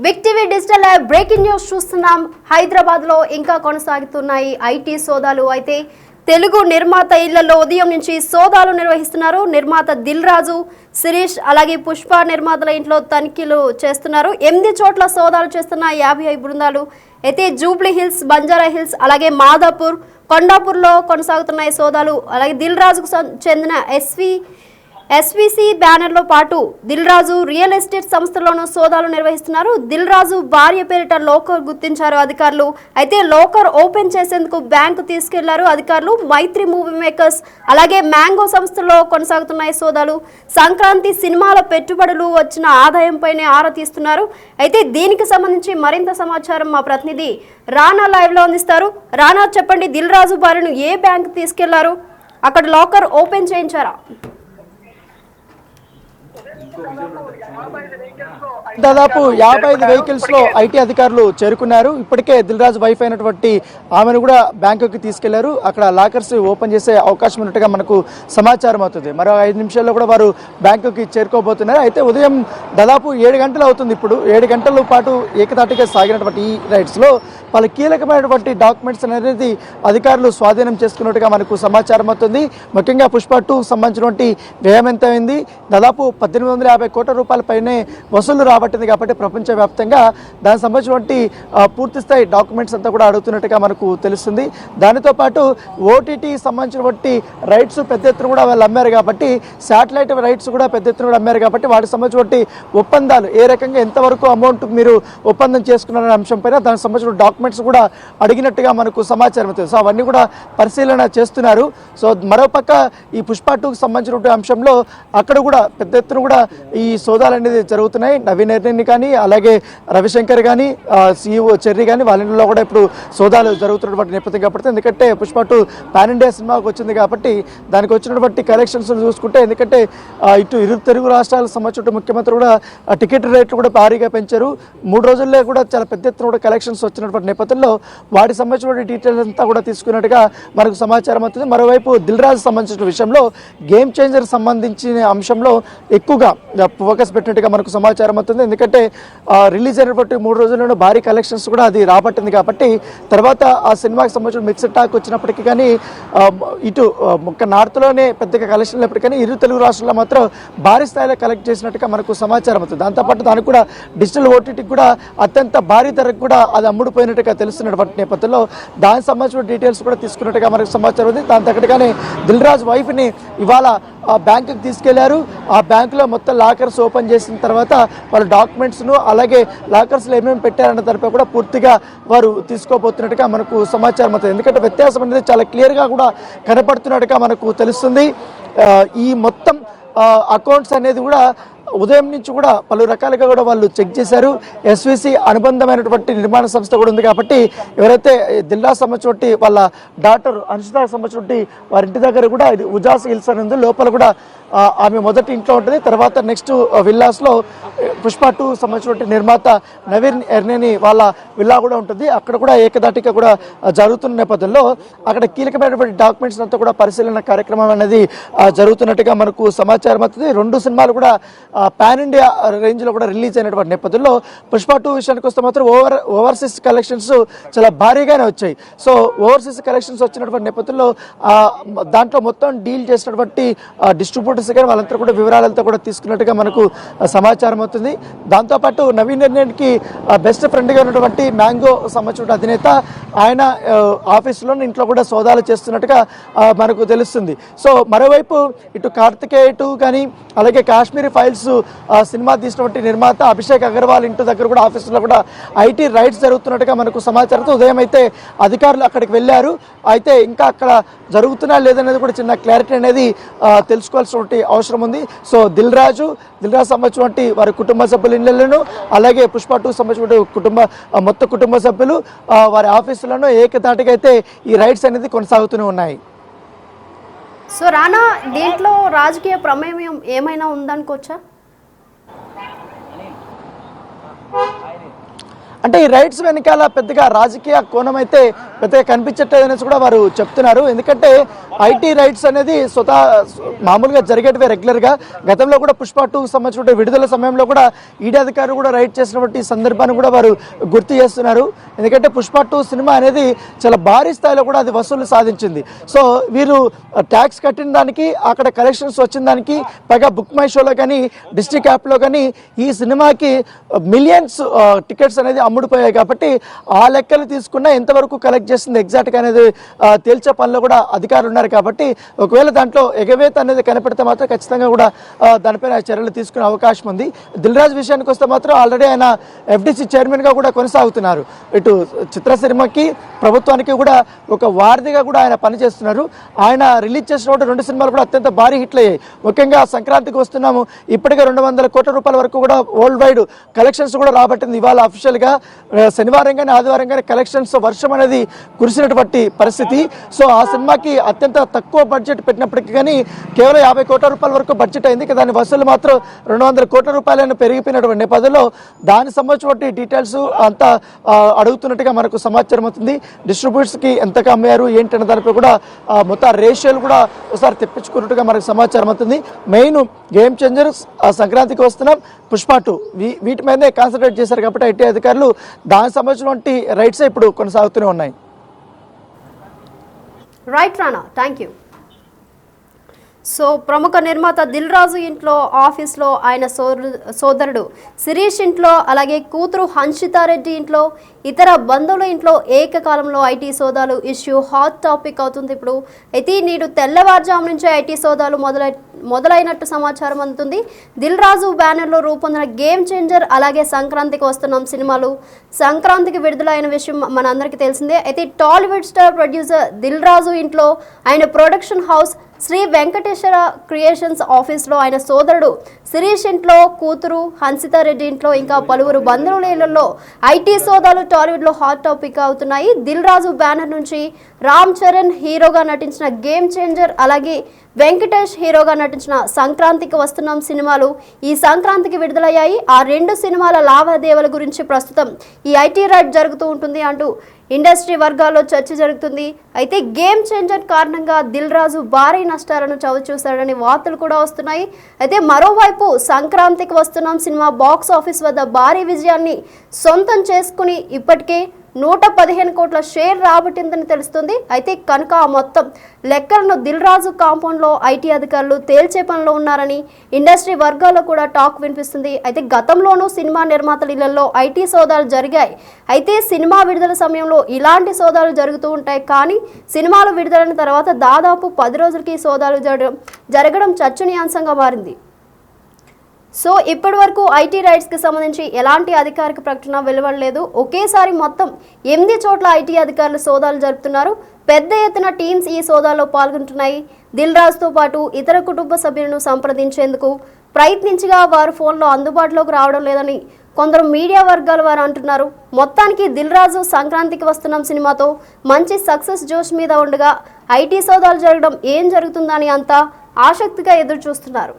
Big TV digital live breaking news చూస్తున్నాం. హైదరాబాద్ లో ఇంకా కొనసాగుతున్నాయి ఐటీ సోదాలు. అయితే తెలుగు నిర్మాత ఇళ్లలో ఉదయం నుంచి సోదాలు నిర్వహిస్తున్నారు. నిర్మాత దిల్ రాజు, శిరీష్ అలాగే పుష్ప నిర్మాతల ఇంట్లో తనిఖీలు చేస్తున్నారు. 8 చోట్ల సోదాలు చేస్తున్న 55 బృందాలు అయితే జూబ్లీ హిల్స్, బంజారా హిల్స్ అలాగే మాదాపూర్, కొండాపూర్లో కొనసాగుతున్నాయి సోదాలు. అలాగే దిల్ రాజుకు చెందిన ఎస్వీసీ బ్యానర్లో పాటు దిల్ రాజు రియల్ ఎస్టేట్ సంస్థలోనూ సోదాలు నిర్వహిస్తున్నారు. దిల్ రాజు భార్య పేరిట లోకర్ గుర్తించారు అధికారులు. అయితే లోకర్ ఓపెన్ చేసేందుకు బ్యాంకు తీసుకెళ్లారు అధికారులు. మైత్రి మూవీ మేకర్స్ అలాగే మ్యాంగో సంస్థల్లో కొనసాగుతున్నాయి సోదాలు. సంక్రాంతి సినిమాల పెట్టుబడులు వచ్చిన ఆదాయంపైనే ఆరా తీస్తున్నారు. అయితే దీనికి సంబంధించి మరింత సమాచారం మా ప్రతినిధి రానా లైవ్ లో అందిస్తారు. రానా, చెప్పండి, దిల్ రాజు భార్యను ఏ బ్యాంకు తీసుకెళ్లారు? అక్కడ లాకర్ ఓపెన్ చేయించారా? దాదాపు 55 వెహికల్స్ లో ఐటీ అధికారులు చేరుకున్నారు. ఇప్పటికే దిల్ రాజు వైఫ్ అయినటువంటి ఆమెను కూడా బ్యాంకుకి తీసుకెళ్లారు. అక్కడ లాకర్స్ ఓపెన్ చేసే అవకాశం ఉన్నట్టుగా మనకు సమాచారం అవుతుంది. మరో 5 నిమిషాల్లో కూడా వారు బ్యాంకుకి చేరుకోబోతున్నారు. అయితే ఉదయం దాదాపు 7 గంటలు అవుతుంది. ఇప్పుడు 7 గంటల పాటు ఏకతాటిగా సాగినటువంటి ఈ రైడ్స్ లో పలు కీలకమైనటువంటి డాక్యుమెంట్స్ అనేది అధికారులు స్వాధీనం చేసుకున్నట్టుగా మనకు సమాచారం అవుతుంది. ముఖ్యంగా పుష్ప 2 సంబంధించినటువంటి వ్యయం ఎంత అయింది? దాదాపు 1850 కోట్ల రూపాయల పైనే వసూలు రాబట్టింది. కాబట్టి ప్రపంచవ్యాప్తంగా దానికి సంబంధించినటువంటి పూర్తి స్థాయి డాక్యుమెంట్స్ అంతా కూడా అడుగుతున్నట్టుగా మనకు తెలుస్తుంది. దానితో పాటు ఓటీటీ సంబంధించినటువంటి రైట్స్ పెద్ద ఎత్తున కూడా వాళ్ళు అమ్మారు. కాబట్టి శాటిలైట్ రైట్స్ కూడా పెద్ద ఎత్తున కూడా అమ్మారు. కాబట్టి వాటికి సంబంధించినటువంటి ఒప్పందాలు ఏ రకంగా ఎంతవరకు అమౌంట్ మీరు ఒప్పందం చేసుకున్నారనే అంశం పైన దానికి సంబంధించిన డాక్యుమెంట్స్ కూడా అడిగినట్టుగా మనకు సమాచారం అవుతుంది. సో అవన్నీ కూడా పరిశీలన చేస్తున్నారు. సో మరోపక్క ఈ పుష్ప 2కి సంబంధించినటువంటి అంశంలో అక్కడ కూడా పెద్ద ఎత్తున కూడా ఈ సోదాలు అనేది జరుగుతున్నాయి. నవీన్ ఎర్నేని కానీ అలాగే రవిశంకర్ కానీ CEO చెర్రీ కానీ వాళ్ళలో కూడా ఇప్పుడు సోదాలు జరుగుతున్నటువంటి నేపథ్యం. కాబట్టి ఎందుకంటే పుష్ప 2 పాన్ ఇండియా సినిమాకి వచ్చింది కాబట్టి దానికి వచ్చినటువంటి కలెక్షన్స్ చూసుకుంటే, ఎందుకంటే ఇరు తెలుగు రాష్ట్రాలకు సంబంధించిన ముఖ్యమంత్రి కూడా టికెట్ రేట్లు కూడా భారీగా పెంచారు. 3 రోజుల్లో కూడా చాలా పెద్ద ఎత్తున కూడా కలెక్షన్స్ వచ్చినటువంటి నేపథ్యంలో వాటికి సంబంధించిన డీటెయిల్స్ అంతా కూడా తీసుకున్నట్టుగా మనకు సమాచారం అవుతుంది. మరోవైపు దిల్ రాజు సంబంధించిన విషయంలో గేమ్ చేంజర్ సంబంధించిన అంశంలో ఎక్కువగా ఫోకస్ పెట్టినట్టుగా మనకు సమాచారం అవుతుంది. ఎందుకంటే రిలీజ్ అయినటువంటి 3 రోజుల్లోనూ భారీ కలెక్షన్స్ కూడా అది రాబట్టింది. కాబట్టి తర్వాత ఆ సినిమాకి సంబంధించిన మిక్స్డ్ టాక్ వచ్చినప్పటికీ కానీ ఇటు నార్త్లోనే పెద్దగా కలెక్షన్ లేప్పటికీ ఇరు తెలుగు రాష్ట్రాల్లో మాత్రం భారీ స్థాయిలో కలెక్ట్ చేసినట్టుగా మనకు సమాచారం అవుతుంది. దాంతోపాటు దానికి కూడా డిజిటల్ ఓటీటీకి కూడా అత్యంత భారీ ధరకు కూడా అది అమ్ముడుపోయినట్టుగా తెలుస్తున్నటువంటి నేపథ్యంలో దానికి సంబంధించిన డీటెయిల్స్ కూడా తీసుకున్నట్టుగా మనకు సమాచారం ఉంది. దాని తగ్గట్టుగానే దిల్ రాజు వైఫ్ని ఇవాళ బ్యాంకుకి తీసుకెళ్లారు. ఆ బ్యాంకులో మొత్తం లాకర్స్ ఓపెన్ చేసిన తర్వాత వాళ్ళ డాక్యుమెంట్స్ను అలాగే లాకర్స్లో ఏమేమి పెట్టారన్న దానిపై కూడా పూర్తిగా వారు తీసుకోబోతున్నట్టుగా మనకు సమాచారం అవుతుంది. ఎందుకంటే వ్యత్యాసం అనేది చాలా క్లియర్గా కూడా కనపడుతున్నట్టుగా మనకు తెలుస్తుంది. ఈ మొత్తం అకౌంట్స్ అనేది కూడా ఉదయం నుంచి కూడా పలు రకాలుగా కూడా వాళ్ళు చెక్ చేశారు. ఎస్వీసీ అనుబంధమైనటువంటి నిర్మాణ సంస్థ కూడా ఉంది. కాబట్టి ఎవరైతే దిల్ రాజు సంబంధించి వాళ్ళ డాక్టర్ అనుషితకు సంబంధించి వారి ఇంటి దగ్గర కూడా ఇది ఉజాస్ హిల్స్ అని ఉంది. లోపల కూడా ఆమె మొదటి ఇంట్లో ఉంటుంది. తర్వాత నెక్స్ట్ విల్లాస్లో పుష్ప 2 సంబంధించినటువంటి నిర్మాత నవీన్ ఎర్నేని వాళ్ళ విల్లా కూడా ఉంటుంది. అక్కడ కూడా ఏకదాటిగా కూడా జరుగుతున్న నేపథ్యంలో అక్కడ కీలకమైనటువంటి డాక్యుమెంట్స్ అంతా కూడా పరిశీలన కార్యక్రమం అనేది జరుగుతున్నట్టుగా మనకు సమాచారం అవుతుంది. 2 సినిమాలు కూడా పాన్ ఇండియా రేంజ్లో కూడా రిలీజ్ అయినటువంటి నేపథ్యంలో పుష్ప 2 విషయానికి వస్తే మాత్రం ఓవర్సీస్ కలెక్షన్స్ చాలా భారీగానే వచ్చాయి. సో ఓవర్సీస్ కలెక్షన్స్ వచ్చినటువంటి నేపథ్యంలో దాంట్లో మొత్తం డీల్ చేసినటువంటి డిస్ట్రిబ్యూటర్స్ కానీ వాళ్ళంతా కూడా వివరాలంతా కూడా తీసుకున్నట్టుగా మనకు సమాచారం అవుతుంది. దాంతోపాటు నవీన్ ఎర్నేనికి బెస్ట్ ఫ్రెండ్గా ఉన్నటువంటి మ్యాంగో సంబంధించిన అధినేత ఆయన ఆఫీసులో ఇంట్లో కూడా సోదాలు చేస్తున్నట్టుగా మనకు తెలుస్తుంది. సో మరోవైపు ఇటు కార్తికేయ 2 కానీ అలాగే కాశ్మీరీ ఫైల్స్ సినిమా తీసినటువంటి నిర్మాత అభిషేక్ అగర్వాల్ ఇంటి దగ్గర కూడా ఆఫీసులో కూడా ఐటీ రైడ్స్ జరుగుతున్నట్టుగా మనకు సమాచారంతో ఉదయం అయితే అధికారులు అక్కడికి వెళ్ళారు. అయితే ఇంకా అక్కడ జరుగుతున్నా లేదనేది కూడా చిన్న క్లారిటీ అనేది తెలుసుకోవాల్సినటువంటి అవసరం ఉంది. సో దిల్ రాజు సంబంధించినటువంటి వారి కుటుంబ సభ్యుల ఇళ్లను అలాగే పుష్ప 2 సంబంధించిన మొత్తం కుటుంబ సభ్యులు వారి ఆఫీసులను ఏకతాటిగా అయితే ఈ రైడ్స్ అనేది కొనసాగుతూనే ఉన్నాయి. సో రానా, దీంట్లో రాజకీయ ప్రమేయం ఏమైనా ఉందనుకోవచ్చా? అంటే ఈ రైట్స్ వెనకాల పెద్దగా రాజకీయ కోణం అయితే పెద్దగా కనిపించట్లేదనేసి కూడా వారు చెప్తున్నారు. ఎందుకంటే ఐటీ రైట్స్ అనేది మామూలుగా జరిగేటివే రెగ్యులర్గా. గతంలో కూడా పుష్ప 2 సంబంధించిన విడుదల సమయంలో కూడా ఈడీ అధికారులు కూడా రైడ్ చేసినటువంటి సందర్భాన్ని కూడా వారు గుర్తు చేస్తున్నారు. ఎందుకంటే పుష్ప 2 సినిమా అనేది చాలా భారీ స్థాయిలో కూడా అది వసూలు సాధించింది. సో వీరు ట్యాక్స్ కట్టిన దానికి, అక్కడ కలెక్షన్స్ వచ్చిన దానికి, పైగా బుక్ మై షోలో కానీ డిస్ట్రిక్ట్ యాప్లో కానీ ఈ సినిమాకి మిలియన్స్ టికెట్స్ అనేది అమ్ముడుపోయాయి. కాబట్టి ఆ లెక్కలు తీసుకున్నా ఎంతవరకు కలెక్ట్ చేస్తుంది ఎగ్జాక్ట్గా అనేది తేల్చే పనిలో కూడా అధికారులు ఉన్నారు. కాబట్టి ఒకవేళ దాంట్లో ఎగవేత అనేది కనపడితే మాత్రం ఖచ్చితంగా కూడా దానిపైన చర్యలు తీసుకునే అవకాశం ఉంది. దిల్ రాజు విషయానికి వస్తే మాత్రం ఆల్రెడీ ఆయన FDC చైర్మన్గా కూడా కొనసాగుతున్నారు. ఇటు చిత్రసీమకి ప్రభుత్వానికి కూడా ఒక వారధిగా కూడా ఆయన పనిచేస్తున్నారు. ఆయన రిలీజ్ చేసిన 2 సినిమాలు కూడా అత్యంత భారీ హిట్లు అయ్యాయి. ముఖ్యంగా సంక్రాంతికి వస్తున్నాము, ఇప్పటికే 200 కోట్ల రూపాయల వరకు కూడా వరల్డ్ వైడ్ కలెక్షన్స్ కూడా రాబట్టింది. ఇవాళ అఫీషియల్గా శనివారం కానీ ఆదివారం కానీ కలెక్షన్స్ వర్షం అనేది కురిసినటువంటి పరిస్థితి. సో ఆ సినిమాకి అత్యంత తక్కువ బడ్జెట్ పెట్టినప్పటికీ కానీ కేవలం 50 కోట్ల రూపాయల వరకు బడ్జెట్ అయింది. దాని వసూలు మాత్రం 200 కోట్ల రూపాయలను పెరిగిపోయినటువంటి నేపథ్యంలో దానికి సంబంధించిన డీటెయిల్స్ అంతా అడుగుతున్నట్టుగా మనకు సమాచారం అవుతుంది. డిస్ట్రిబ్యూటర్స్కి ఎంతగా అమ్మారు ఏంటనే దానిపై కూడా మొత్తం రేషియోలు కూడా ఒకసారి తెప్పించుకున్నట్టుగా మనకు సమాచారం అవుతుంది. మెయిన్ గేమ్ చేంజర్స్ సంక్రాంతికి వస్తున్నాం, పుష్ప 2 వీటి మీదనే కాన్సన్ట్రేట్ చేశారు. కాబట్టి ఐటీ అధికారులు దానికి సంబంధించినటువంటి రైట్స్ ఇప్పుడు కొనసాగుతూనే ఉన్నాయి. Right Rana, thank you. So ప్రముఖ నిర్మాత దిల్ రాజు ఇంట్లో, ఆఫీస్లో ఆయన సోదరుడు శిరీష్ ఇంట్లో, అలాగే కూతురు హన్షితారెడ్డి ఇంట్లో, ఇతర బంధువుల ఇంట్లో ఏకకాలంలో ఐటీ సోదాలు ఇష్యూ హాట్ టాపిక్ అవుతుంది ఇప్పుడు. అయితే నేడు తెల్లవారుజాము నుంచే ఐటీ సోదాలు మొదలైనట్టు సమాచారం అందుతుంది. దిల్ రాజు బ్యానర్లో రూపొందిన గేమ్ చేంజర్, అలాగే సంక్రాంతికి వస్తున్నాం సినిమాలు సంక్రాంతికి విడుదలైన విషయం మనందరికీ తెలిసిందే. అయితే Tollywood star producer Dil Raju ఇంట్లో, ఆయన production house Shri Venkateswara creations ఆఫీస్లో ఆయన సోదరుడు శిరీష్ ఇంట్లో, కూతురు హన్సితారెడ్డి ఇంట్లో, ఇంకా పలువురు బంధువుల ఇళ్లలో ఐటీ సోదాలు టాలీవుడ్లో హాట్ టాపిక్ అవుతున్నాయి. దిల్ రాజు బ్యానర్ నుంచి రామ్ చరణ్ హీరోగా నటించిన గేమ్ చేంజర్, అలాగే వెంకటేష్ హీరోగా నటించిన సంక్రాంతికి వస్తున్నాం సినిమాలు ఈ సంక్రాంతికి విడుదలయ్యాయి. ఆ 2 సినిమాల లావాదేవీల గురించి ప్రస్తుతం ఈ ఐటీ రైడ్ జరుగుతూ ఉంటుంది అంటూ ఇండస్ట్రీ వర్గాల్లో చర్చ జరుగుతుంది. అయితే గేమ్ చేంజర్ కారణంగా దిల్ రాజు భారీ నష్టాలను చవిచూశాడని వార్తలు కూడా వస్తున్నాయి. అయితే మరోవైపు సంక్రాంతికి వస్తున్నాం సినిమా బాక్స్ ఆఫీస్ వద్ద భారీ విజయాన్ని సొంతం చేసుకుని ఇప్పటికే 115 కోట్ల షేర్ రాబట్టిందని తెలుస్తుంది. అయితే కనుక ఆ మొత్తం లెక్కలను దిల్ రాజు కాంపౌండ్లో ఐటీ అధికారులు తేల్చే పనిలో ఉన్నారని ఇండస్ట్రీ వర్గాల్లో కూడా టాక్ వినిపిస్తుంది. అయితే గతంలోనూ సినిమా నిర్మాతల ఇళ్లలో ఐటీ సోదాలు జరిగాయి. అయితే సినిమా విడుదల సమయంలో ఇలాంటి సోదాలు జరుగుతూ ఉంటాయి. కానీ సినిమాలు విడుదలైన తర్వాత దాదాపు 10 రోజులకి సోదాలు జరగడం చర్చనీయాంశంగా మారింది. సో ఇప్పటి వరకు ఐటీ రైట్స్కి సంబంధించి ఎలాంటి అధికారిక ప్రకటన వెలువడలేదు. ఒకేసారి మొత్తం 8 చోట్ల ఐటీ అధికారులు సోదాలు జరుపుతున్నారు. పెద్ద ఎత్తున టీమ్స్ ఈ సోదాల్లో పాల్గొంటున్నాయి. దిల్ రాజుతో పాటు ఇతర కుటుంబ సభ్యులను సంప్రదించేందుకు ప్రయత్నించగా వారు ఫోన్లో అందుబాటులోకి రావడం లేదని కొందరు మీడియా వర్గాల వారు అంటున్నారు. మొత్తానికి దిల్ రాజు సంక్రాంతికి వస్తున్నాం సినిమాతో మంచి సక్సెస్ జోష్ మీద ఉండగా ఐటీ సోదాలు జరగడం ఏం జరుగుతుందని అంతా ఆసక్తిగా ఎదురు చూస్తున్నారు.